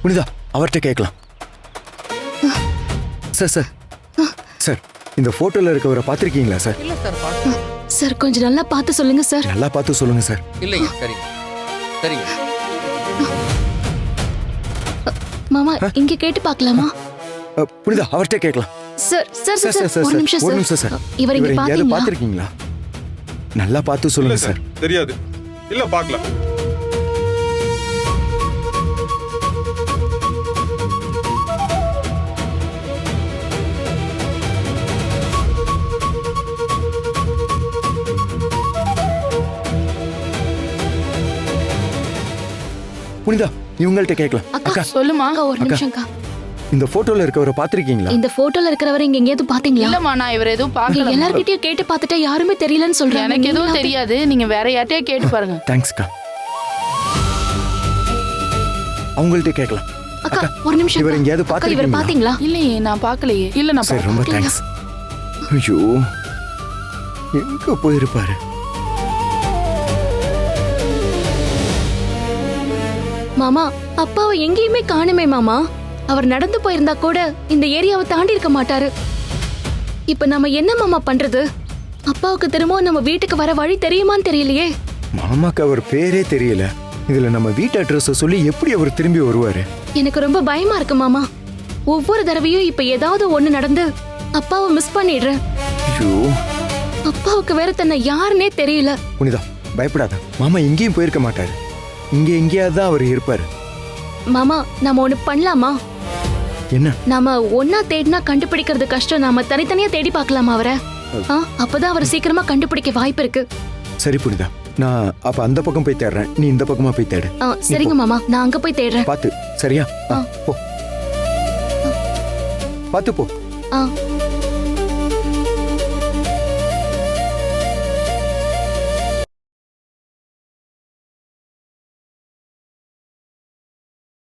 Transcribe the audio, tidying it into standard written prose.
புனிதா அவர்கிட்ட கேட்கலாம். Sir sir sir, இந்த போட்டோல இருக்கவரை பார்த்திருக்கீங்களா சார்? இல்ல சார் பாத்து. சார் கொஞ்சம் நல்லா பார்த்து சொல்லுங்க சார். நல்லா பார்த்து சொல்லுங்க சார். இல்லைங்க சரிங்க சரிங்க. மாமா இங்க கேட்டு பார்க்கலாமா? புனிதா அவர்கிட்ட கேட்கலாம். Sir sir sir sir sir ஒரு நிமிஷம் ஒரு நிமிஷம் சார். சார். இவர் இங்க எங்கேயாவது பாத்தீங்களா? பார்த்திருக்கீங்களா? நல்லா பார்த்து சொல்லுங்க சார். தெரியாது. இல்ல பார்க்கல. புனிதா இவங்கள்ட்ட கேட்கலாம். அக்கா சொல்லுமா. அக்கா ஒரு நிமிஷம்க்கா. இந்த போட்டோல இருக்கவரை பார்த்திருக்கீங்களா? இந்த போட்டோல இருக்கிறவரை இங்க எங்கேயாவது பாத்தீங்களா? இல்லம்மா நான் இவர் எதுவும் இங்க பார்க்கல. எல்லார்கிட்டயும் கேட்டு பார்த்துட்டா யாருமே தெரியலன்னு சொல்றாங்க. எனக்கு எதுவும் நீங்களா? தெரியாது. நீங்க வேற யார்ட்டயே கேட்டு பாருங்க. தேங்க்ஸ்க்கா. அவங்கள்ட்ட கேட்கலாம். அக்கா ஒரு நிமிஷம். இவர் எங்கேயாவது அக்கா இவர் பார்த்திருக்கீங்களா? பாத்தீங்களா? இல்லையே நான் பார்க்கலையே. இல்ல நான் சரி ரொம்ப தேங்க்ஸ். ஐயோ எங்க போயிருப்பாரு? மாமா அப்பாவை எங்கேயுமே காணுமே மாமா. அவர் நடந்து போயிருந்தா கூட இந்த ஏரியாவை தாண்டி இருக்க மாட்டாரு. இப்ப நம்ம என்ன மாமா பண்றது? அப்பாவுக்கு திரும்பவும் நம்ம வீட்டுக்கு வர வழி தெரியுமான்னு தெரியலையே. மாமாக்கு அவர் பேரே தெரியல. இதுல நம்ம வீட்டு அட்ரஸ் சொல்லி எப்படி அவர் திரும்பி வருவாரு? எனக்கு ரொம்ப பயமா இருக்கு மாமா. ஒவ்வொரு தடவையும் இப்ப ஏதாவது ஒண்ணு நடந்து அப்பாவை மிஸ் பண்ணிடுறேன். ஐயோ அப்பாவுக்கு வேற தன்னை யாருன்னே தெரியல. புனிதா பயப்படாத. மாமா எங்கேயும் போயிருக்க மாட்டாரு. இங்க எங்கேயாவது தான் அவர் இருப்பாரு. மாமா நாம ஒண்ணு பண்ணலாமா? என்ன? நாம ஒன்னா தேடினா கண்டுபிடிக்கிறது கஷ்டம். நாம தனித்தனியா தேடி பார்க்கலாமா அவரை? அப்பதான் அவர் சீக்கிரமா கண்டுபிடிக்க வாய்ப்பு இருக்கு. சரி புனிதா, நான் அப்ப அந்த பக்கம் போய் தேடுறேன். நீ இந்த பக்கமா போய் தேடு. சரிங்க மாமா, நான் அங்க போய் தேடுறேன். பாத்து சரியா? போ. பாத்து போ. ஆ